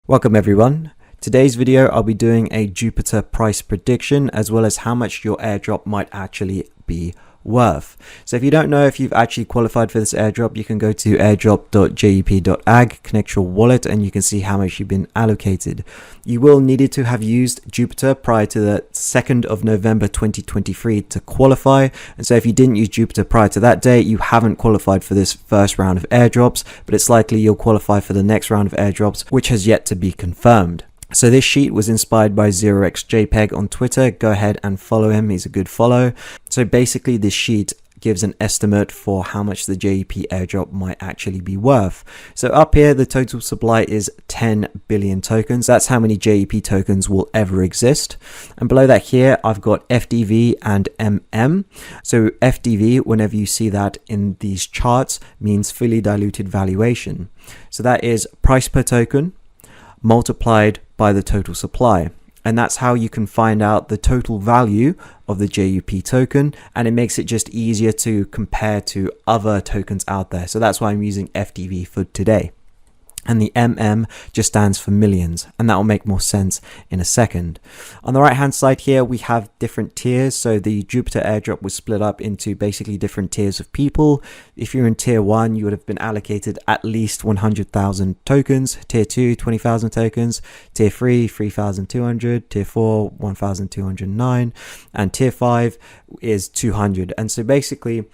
Welcome everyone. Today's video I'll be doing a Jupiter price prediction as well as how much your airdrop might actually be worth. So if you don't know if you've actually qualified for this airdrop, you can go to airdrop.jup.ag, connect your wallet, and you can see how much you've been allocated. You will need to have used Jupiter prior to the 2nd of November 2023 to qualify. And so if you didn't use Jupiter prior to that date, you haven't qualified for this first round of airdrops, but it's likely you'll qualify for the next round of airdrops, which has yet to be confirmed. So this sheet was inspired by 0xJPEG on Twitter. Go ahead and follow him. He's a good follow. So basically this sheet gives an estimate for how much the JEP airdrop might actually be worth. So up here, the total supply is 10 billion tokens. That's how many JEP tokens will ever exist. And below that here, I've got FDV and MM. So FDV, whenever you see that in these charts, means fully diluted valuation. So that is price per token multiplied by the total supply, and that's how you can find out the total value of the JUP token, and it makes it just easier to compare to other tokens out there. So that's why I'm using FDV for today. And the MM just stands for millions, and that will make more sense in a second. On the right hand side here, we have different tiers. So the Jupiter airdrop was split up into basically different tiers of people. If you're in tier 1, you would have been allocated at least 100,000 tokens. Tier 2, 20,000 tokens. Tier 3, 3,200. Tier 4, 1,209. And tier 5 is 200. And so basically,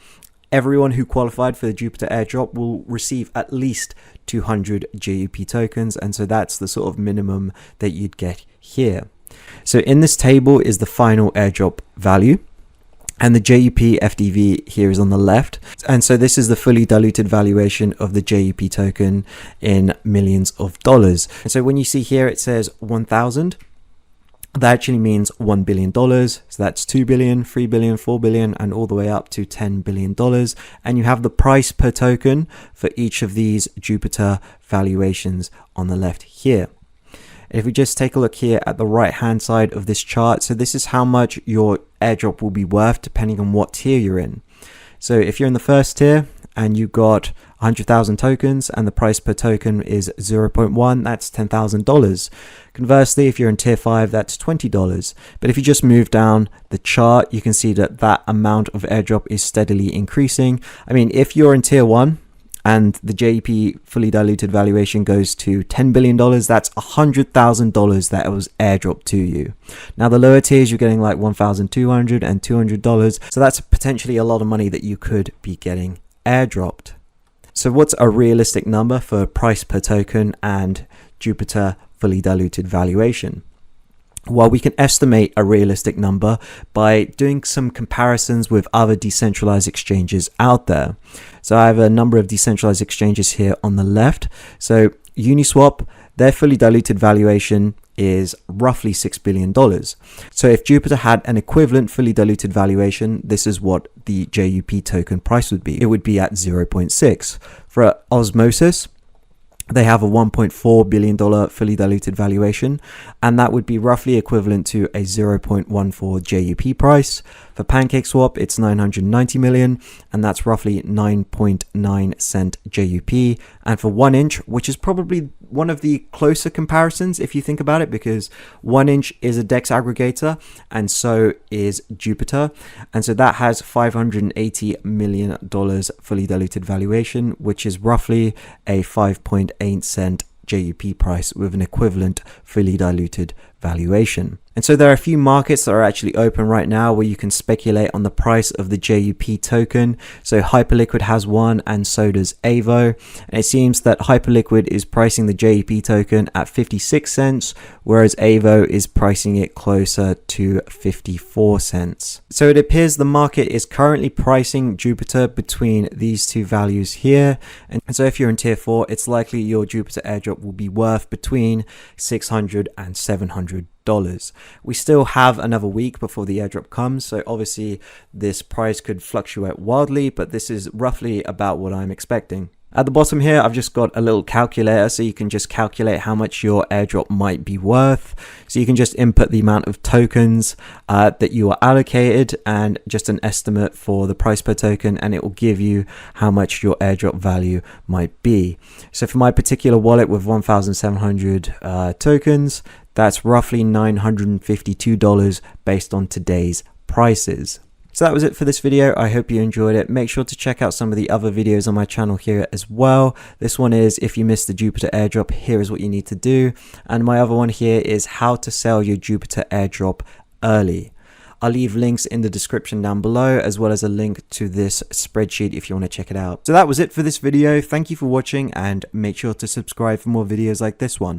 everyone who qualified for the Jupiter airdrop will receive at least 200 JUP tokens, and so that's the sort of minimum that you'd get here. So in this table is the final airdrop value, and the JUP FDV here is on the left, and so this is the fully diluted valuation of the JUP token in millions of dollars. And so when you see here it says 1,000, that actually means $1 billion. So that's 2 billion, 3 billion, 4 billion, and all the way up to $10 billion. And you have the price per token for each of these Jupiter valuations on the left here. If we just take a look here at the right hand side of this chart, so this is how much your airdrop will be worth depending on what tier you're in. So if you're in the first tier and you got 100,000 tokens and the price per token is 0.1, that's $10,000. Conversely, if you're in tier 5, that's $20. But if you just move down the chart, you can see that that amount of airdrop is steadily increasing. I mean, if you're in tier 1 and the JEP fully diluted valuation goes to $10 billion, that's $100,000 that was airdropped to you. Now the lower tiers, you're getting like $1,200 and $200. So that's potentially a lot of money that you could be getting airdropped. So what's a realistic number for price per token and Jupiter fully diluted valuation? Well, we can estimate a realistic number by doing some comparisons with other decentralized exchanges out there. So I have a number of decentralized exchanges here on the left. So Uniswap, their fully diluted valuation is roughly $6 billion. So if Jupiter had an equivalent fully diluted valuation, this is what the JUP token price would be. It would be at 0.6. For Osmosis, they have a $1.4 billion fully diluted valuation, and that would be roughly equivalent to a 0.14 JUP price. For PancakeSwap, it's 990 million, and that's roughly 9.9 cent JUP. And for 1inch, which is probably one of the closer comparisons if you think about it, because 1inch is a DEX aggregator, and so is Jupiter. And so that has $580 million fully diluted valuation, which is roughly a 5.8 cent JUP price with an equivalent fully diluted valuation. And so there are a few markets that are actually open right now where you can speculate on the price of the JUP token. So Hyperliquid has one, and so does Avo. And it seems that Hyperliquid is pricing the JUP token at 56 cents, whereas Avo is pricing it closer to 54 cents. So it appears the market is currently pricing Jupiter between these two values here. And so if you're in tier 4, it's likely your Jupiter airdrop will be worth between $600 and $700. We still have another week before the airdrop comes, so obviously this price could fluctuate wildly, but this is roughly about what I'm expecting. At the bottom here, I've just got a little calculator so you can just calculate how much your airdrop might be worth. So you can just input the amount of tokens that you are allocated and just an estimate for the price per token, and it will give you how much your airdrop value might be. So for my particular wallet with 1,700 tokens, that's roughly $952 based on today's prices. So that was it for this video. I hope you enjoyed it. Make sure to check out some of the other videos on my channel here as well. This one is if you missed the Jupiter airdrop, here is what you need to do. And my other one here is how to sell your Jupiter airdrop early. I'll leave links in the description down below, as well as a link to this spreadsheet if you want to check it out. So that was it for this video. Thank you for watching, and make sure to subscribe for more videos like this one.